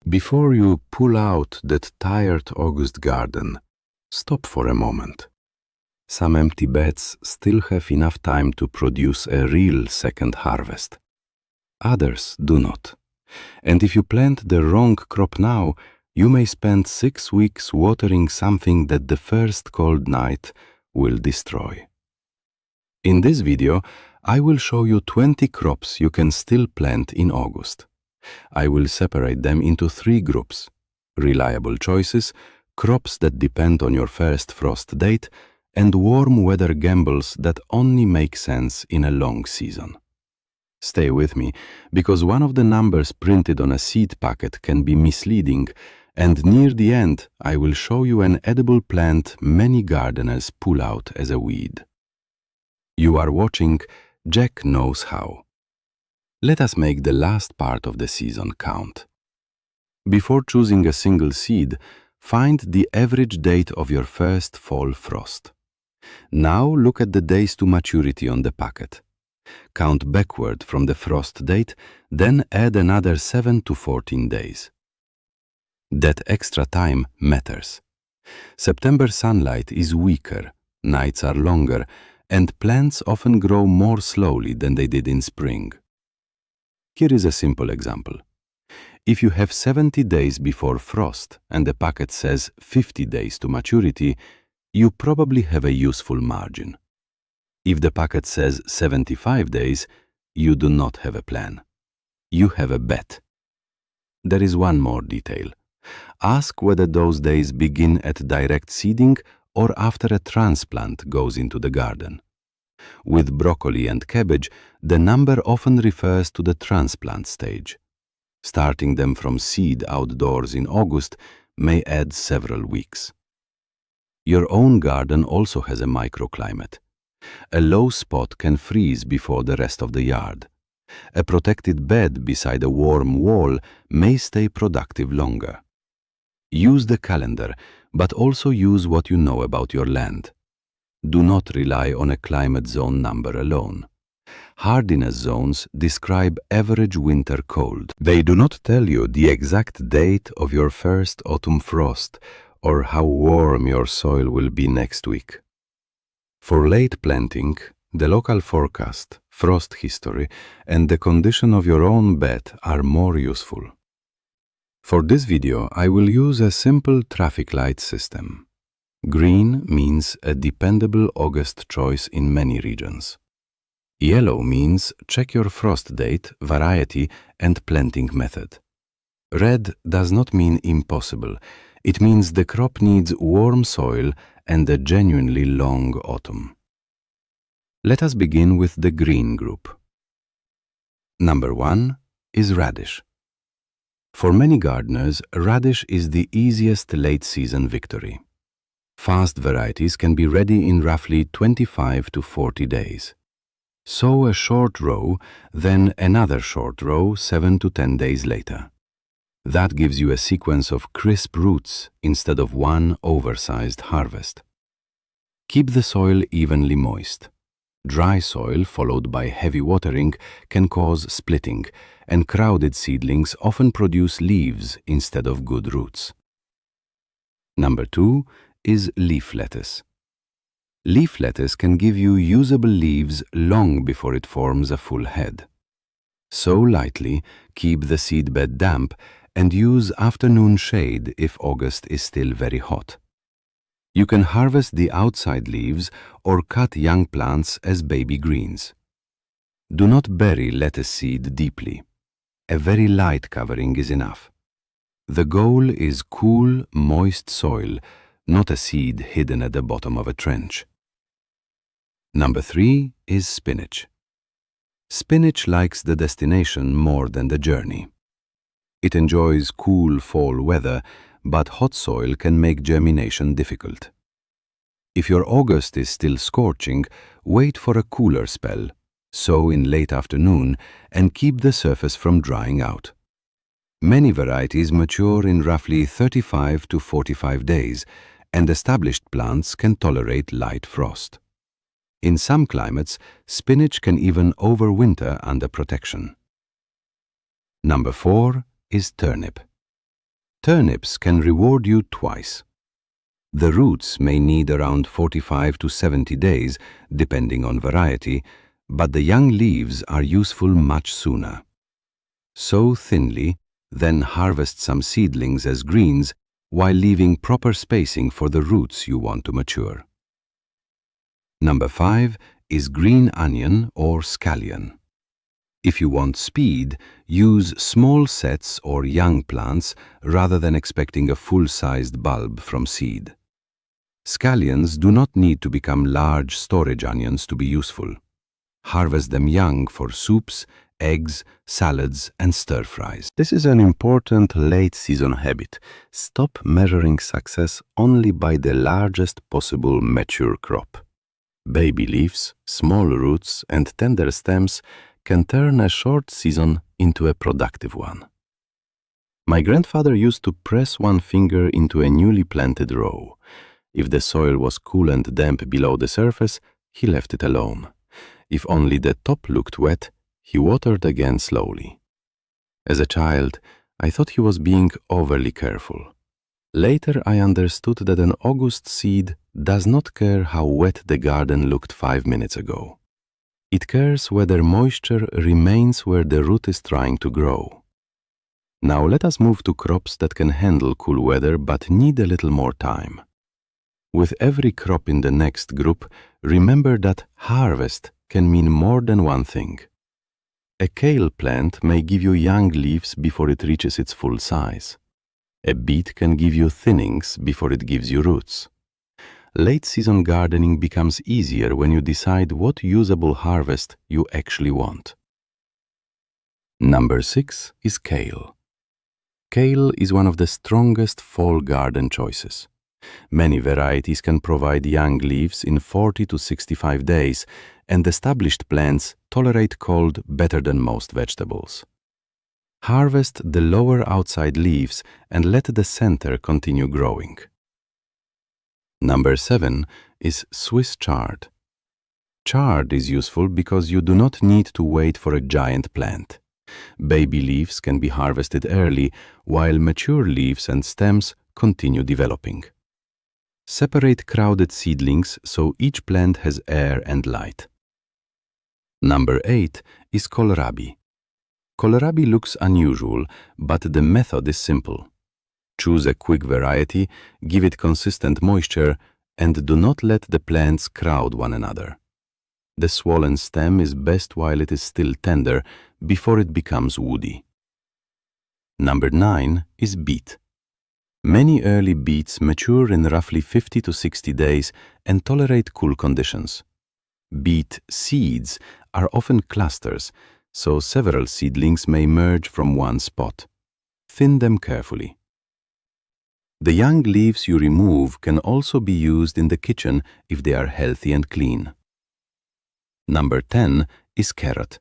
Before you pull out that tired August garden, stop for a moment. Some empty beds still have enough time to produce a real second harvest. Others do not. And if you plant the wrong crop now, you may spend 6 weeks watering something that the first cold night will destroy. In this video, I will show you 20 crops you can still plant in August. I will separate them into 3 groups: reliable choices, crops that depend on your first frost date, and warm weather gambles that only make sense in a long season. Stay with me, because one of the numbers printed on a seed packet can be misleading, and near the end I will show you an edible plant many gardeners pull out as a weed. You are watching Jack Knows How. Let us make the last part of the season count. Before choosing a single seed, find the average date of your first fall frost. Now look at the days to maturity on the packet. Count backward from the frost date, then add another 7 to 14 days. That extra time matters. September sunlight is weaker, nights are longer, and plants often grow more slowly than they did in spring. Here is a simple example. If you have 70 days before frost and the packet says 50 days to maturity, you probably have a useful margin. If the packet says 75 days, you do not have a plan. You have a bet. There is one more detail. Ask whether those days begin at direct seeding or after a transplant goes into the garden. With broccoli and cabbage, the number often refers to the transplant stage. Starting them from seed outdoors in August may add several weeks. Your own garden also has a microclimate. A low spot can freeze before the rest of the yard. A protected bed beside a warm wall may stay productive longer. Use the calendar, but also use what you know about your land. Do not rely on a climate zone number alone. Hardiness zones describe average winter cold. They do not tell you the exact date of your first autumn frost or how warm your soil will be next week. For late planting, the local forecast, frost history, and the condition of your own bed are more useful. For this video, I will use a simple traffic light system. Green means a dependable August choice in many regions. Yellow means check your frost date, variety, and planting method. Red does not mean impossible. It means the crop needs warm soil and a genuinely long autumn. Let us begin with the green group. Number 1 is radish. For many gardeners, radish is the easiest late-season victory. Fast varieties can be ready in roughly 25 to 40 days. Sow a short row, then another short row 7 to 10 days later. That gives you a sequence of crisp roots instead of one oversized harvest. Keep the soil evenly moist. Dry soil followed by heavy watering can cause splitting, and crowded seedlings often produce leaves instead of good roots. Number 2 is leaf lettuce. Leaf lettuce can give you usable leaves long before it forms a full head. Sow lightly, keep the seedbed damp, and use afternoon shade if August is still very hot. You can harvest the outside leaves or cut young plants as baby greens. Do not bury lettuce seed deeply. A very light covering is enough. The goal is cool, moist soil, not a seed hidden at the bottom of a trench. Number 3 is spinach. Spinach likes the destination more than the journey. It enjoys cool fall weather, but hot soil can make germination difficult. If your August is still scorching, wait for a cooler spell, sow in late afternoon, and keep the surface from drying out. Many varieties mature in roughly 35 to 45 days, and established plants can tolerate light frost. In some climates, spinach can even overwinter under protection. Number 4 is turnip. Turnips can reward you twice. The roots may need around 45 to 70 days, depending on variety, but the young leaves are useful much sooner. Sow thinly, then harvest some seedlings as greens while leaving proper spacing for the roots you want to mature. Number 5 is green onion or scallion. If you want speed, use small sets or young plants rather than expecting a full-sized bulb from seed. Scallions do not need to become large storage onions to be useful. Harvest them young for soups, eggs, salads, and stir-fries. This is an important late-season habit. Stop measuring success only by the largest possible mature crop. Baby leaves, small roots, and tender stems can turn a short season into a productive one. My grandfather used to press one finger into a newly planted row. If the soil was cool and damp below the surface, he left it alone. If only the top looked wet, he watered again slowly. As a child, I thought he was being overly careful. Later, I understood that an August seed does not care how wet the garden looked 5 minutes ago. It cares whether moisture remains where the root is trying to grow. Now let us move to crops that can handle cool weather but need a little more time. With every crop in the next group, remember that harvest can mean more than one thing. A kale plant may give you young leaves before it reaches its full size. A beet can give you thinnings before it gives you roots. Late-season gardening becomes easier when you decide what usable harvest you actually want. Number 6 is kale. Kale is one of the strongest fall garden choices. Many varieties can provide young leaves in 40 to 65 days, and established plants tolerate cold better than most vegetables. Harvest the lower outside leaves and let the center continue growing. Number 7 is Swiss chard. Chard is useful because you do not need to wait for a giant plant. Baby leaves can be harvested early, while mature leaves and stems continue developing. Separate crowded seedlings so each plant has air and light. Number 8 is kohlrabi. Kohlrabi looks unusual, but the method is simple. Choose a quick variety, give it consistent moisture, and do not let the plants crowd one another. The swollen stem is best while it is still tender, before it becomes woody. Number 9 is beet. Many early beets mature in roughly 50 to 60 days and tolerate cool conditions. Beet seeds are often clusters, so several seedlings may emerge from one spot. Thin them carefully. The young leaves you remove can also be used in the kitchen if they are healthy and clean. Number 10 is carrot.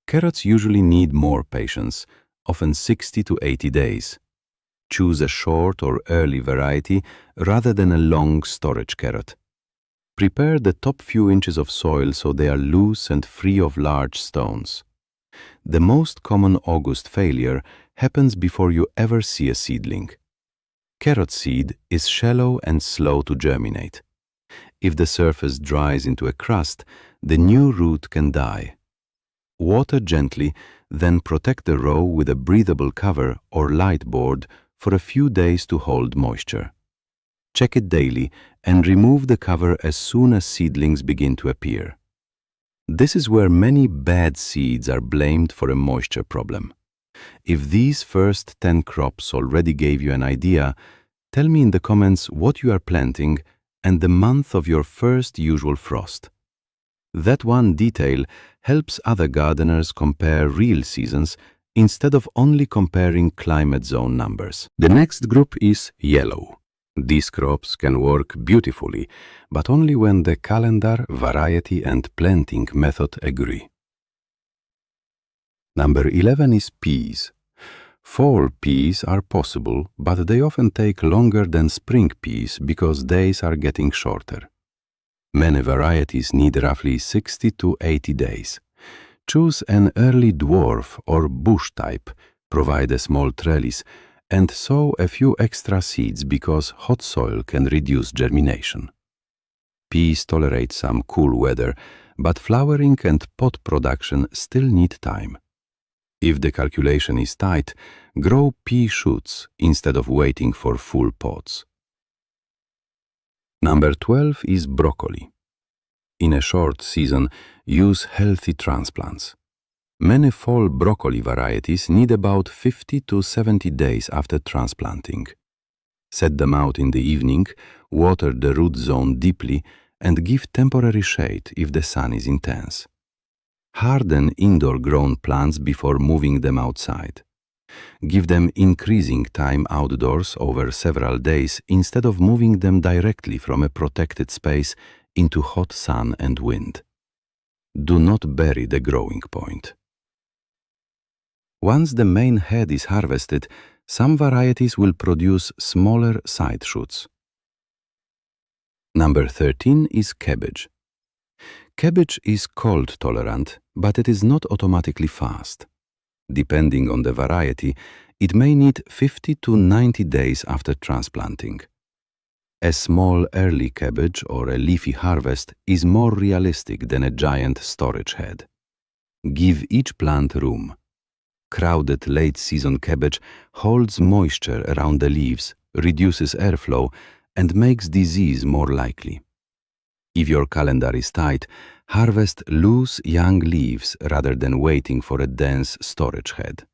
Carrots usually need more patience, often 60 to 80 days. Choose a short or early variety rather than a long storage carrot. Prepare the top few inches of soil so they are loose and free of large stones. The most common August failure happens before you ever see a seedling. Carrot seed is shallow and slow to germinate. If the surface dries into a crust, the new root can die. Water gently, then protect the row with a breathable cover or light board for a few days to hold moisture. Check it daily and remove the cover as soon as seedlings begin to appear. This is where many bad seeds are blamed for a moisture problem. If these first 10 crops already gave you an idea, tell me in the comments what you are planting and the month of your first usual frost. That one detail helps other gardeners compare real seasons instead of only comparing climate zone numbers. The next group is yellow. These crops can work beautifully, but only when the calendar, variety, and planting method agree. Number 11 is peas. Fall peas are possible, but they often take longer than spring peas because days are getting shorter. Many varieties need roughly 60 to 80 days. Choose an early dwarf or bush type, provide a small trellis, and sow a few extra seeds because hot soil can reduce germination. Peas tolerate some cool weather, but flowering and pod production still need time. If the calculation is tight, grow pea shoots instead of waiting for full pods. Number 12 is broccoli. In a short season, use healthy transplants. Many fall broccoli varieties need about 50 to 70 days after transplanting. Set them out in the evening, water the root zone deeply, and give temporary shade if the sun is intense. Harden indoor-grown plants before moving them outside. Give them increasing time outdoors over several days instead of moving them directly from a protected space into hot sun and wind. Do not bury the growing point. Once the main head is harvested, some varieties will produce smaller side shoots. Number 13 is cabbage. Cabbage is cold-tolerant, but it is not automatically fast. Depending on the variety, it may need 50 to 90 days after transplanting. A small early cabbage or a leafy harvest is more realistic than a giant storage head. Give each plant room. Crowded late-season cabbage holds moisture around the leaves, reduces airflow, and makes disease more likely. If your calendar is tight, harvest loose young leaves rather than waiting for a dense storage head.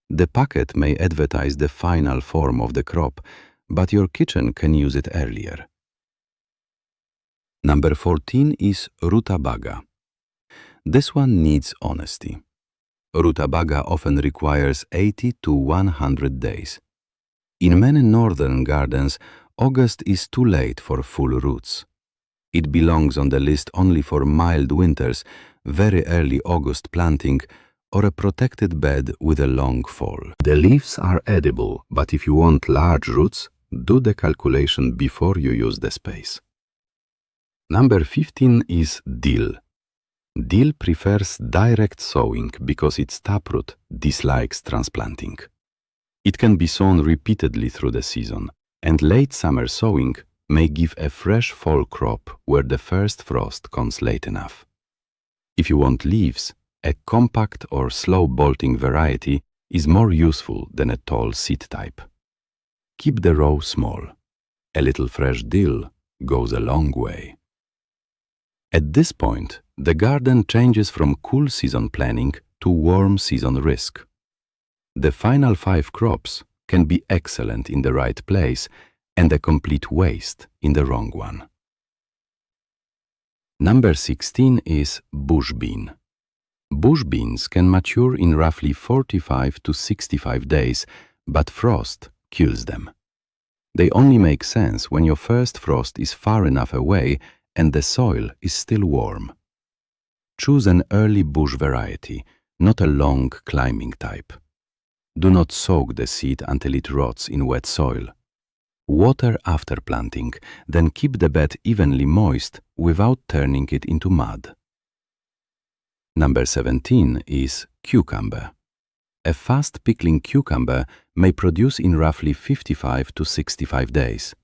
The packet may advertise the final form of the crop, but your kitchen can use it earlier. Number 14 is rutabaga. This one needs honesty. Rutabaga often requires 80 to 100 days. In many northern gardens, August is too late for full roots. It belongs on the list only for mild winters, very early August planting, or a protected bed with a long fall. The leaves are edible, but if you want large roots, do the calculation before you use the space. Number 15 is dill. Dill prefers direct sowing because its taproot dislikes transplanting. It can be sown repeatedly through the season, and late summer sowing may give a fresh fall crop where the first frost comes late enough. If you want leaves, a compact or slow-bolting variety is more useful than a tall seed type. Keep the row small. A little fresh dill goes a long way. At this point, the garden changes from cool season planning to warm season risk. The final 5 crops can be excellent in the right place and a complete waste in the wrong one. Number 16 is bush bean. Bush beans can mature in roughly 45 to 65 days, but frost kills them. They only make sense when your first frost is far enough away and the soil is still warm. Choose an early bush variety, not a long climbing type. Do not soak the seed until it rots in wet soil. Water after planting, then keep the bed evenly moist without turning it into mud. Number 17 is cucumber. A fast pickling cucumber may produce in roughly 55 to 65 days.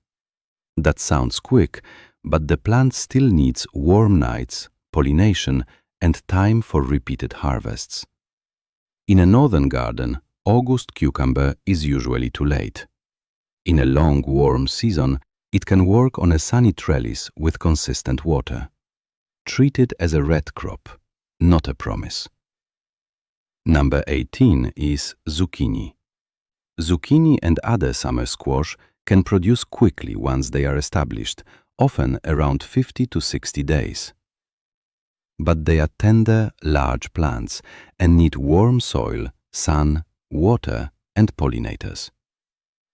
That sounds quick, but the plant still needs warm nights, pollination, and time for repeated harvests. In a northern garden, August cucumber is usually too late. In a long warm season, it can work on a sunny trellis with consistent water. Treat it as a red crop, not a promise. Number 18 is zucchini. Zucchini and other summer squash can produce quickly once they are established, often around 50 to 60 days. But they are tender, large plants and need warm soil, sun, water, and pollinators.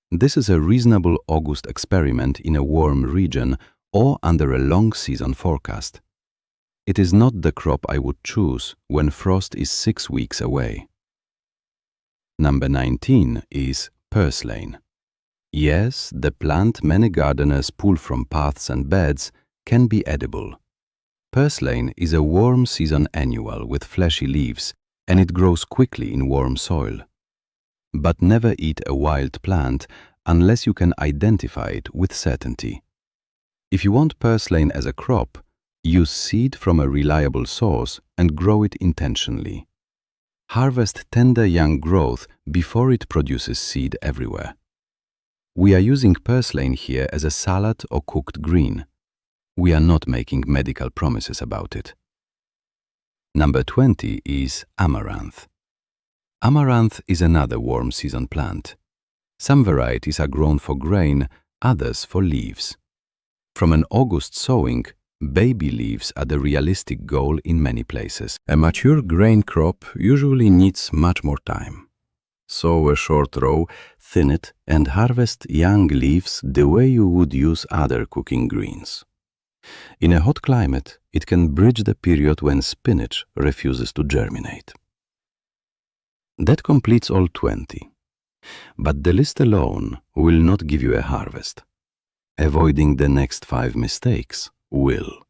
This is a reasonable August experiment in a warm region or under a long season forecast. It is not the crop I would choose when frost is 6 weeks away. Number 19 is purslane. Yes, the plant many gardeners pull from paths and beds can be edible. Purslane is a warm season annual with fleshy leaves, and it grows quickly in warm soil. but never eat a wild plant unless you can identify it with certainty. If you want purslane as a crop, use seed from a reliable source and grow it intentionally. Harvest tender young growth before it produces seed everywhere. We are using purslane here as a salad or cooked green. We are not making medical promises about it. Number 20 is amaranth. Amaranth is another warm season plant. Some varieties are grown for grain, others for leaves. From an August sowing, baby leaves are the realistic goal in many places. A mature grain crop usually needs much more time. Sow a short row, thin it, and harvest young leaves the way you would use other cooking greens. In a hot climate, it can bridge the period when spinach refuses to germinate. That completes all 20. But the list alone will not give you a harvest. Avoiding the next 5 mistakes will.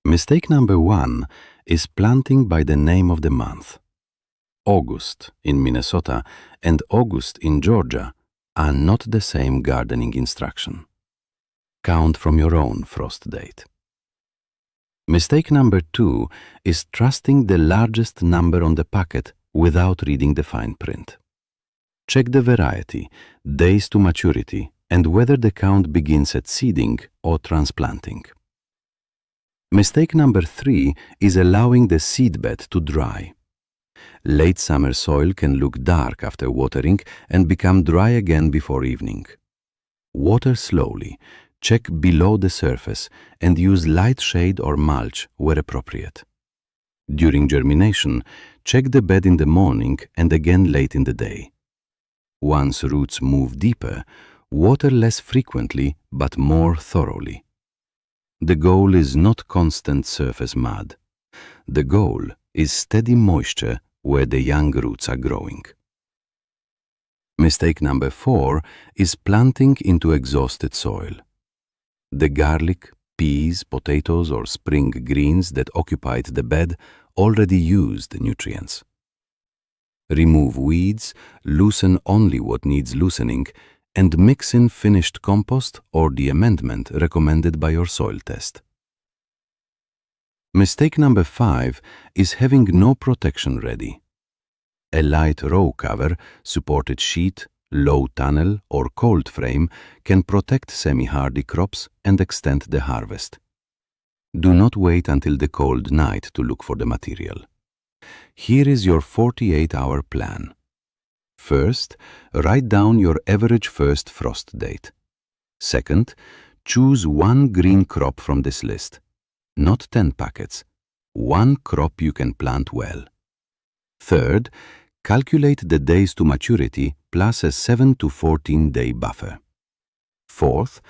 Mistake number 1 is planting by the name of the month. August in Minnesota and August in Georgia are not the same gardening instruction. Count from your own frost date. Mistake number 2 is trusting the largest number on the packet without reading the fine print. Check the variety, days to maturity, and whether the count begins at seeding or transplanting. Mistake number 3 is allowing the seedbed to dry. Late summer soil can look dark after watering and become dry again before evening. Water slowly, check below the surface, and use light shade or mulch where appropriate. During germination, check the bed in the morning and again late in the day. Once roots move deeper, water less frequently but more thoroughly. The goal is not constant surface mud. The goal is steady moisture where the young roots are growing. Mistake number 4 is planting into exhausted soil. The garlic, peas, potatoes, or spring greens that occupied the bed already used nutrients. Remove weeds, loosen only what needs loosening, and mix in finished compost or the amendment recommended by your soil test. Mistake number 5 is having no protection ready. A light row cover, supported sheet, low tunnel, or cold frame can protect semi-hardy crops and extend the harvest. Do not wait until the cold night to look for the material. Here is your 48-hour plan. First, write down your average first frost date. Second, choose one green crop from this list. Not 10 packets. One crop you can plant well. Third, calculate the days to maturity plus a 7 to 14 day buffer. Fourth,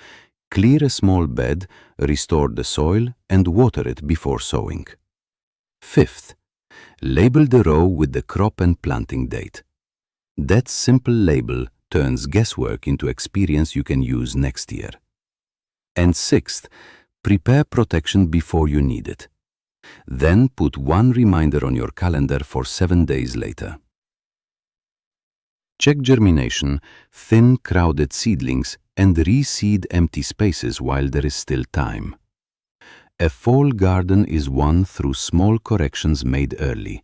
clear a small bed, restore the soil, and water it before sowing. Fifth, label the row with the crop and planting date. That simple label turns guesswork into experience you can use next year. And sixth, prepare protection before you need it. Then put one reminder on your calendar for 7 days later. Check germination, thin, crowded seedlings, and reseed empty spaces while there is still time. A fall garden is won through small corrections made early,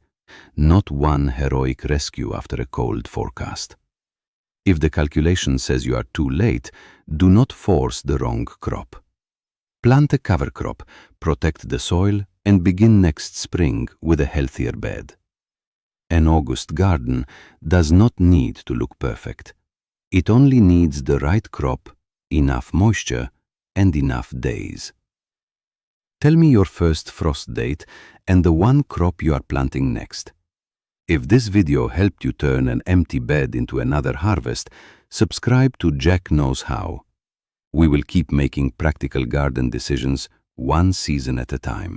not one heroic rescue after a cold forecast. If the calculation says you are too late, do not force the wrong crop. Plant a cover crop, protect the soil, and begin next spring with a healthier bed. An August garden does not need to look perfect. It only needs the right crop, enough moisture, and enough days. Tell me your first frost date and the one crop you are planting next. If this video helped you turn an empty bed into another harvest, subscribe to Jack Knows How. We will keep making practical garden decisions one season at a time.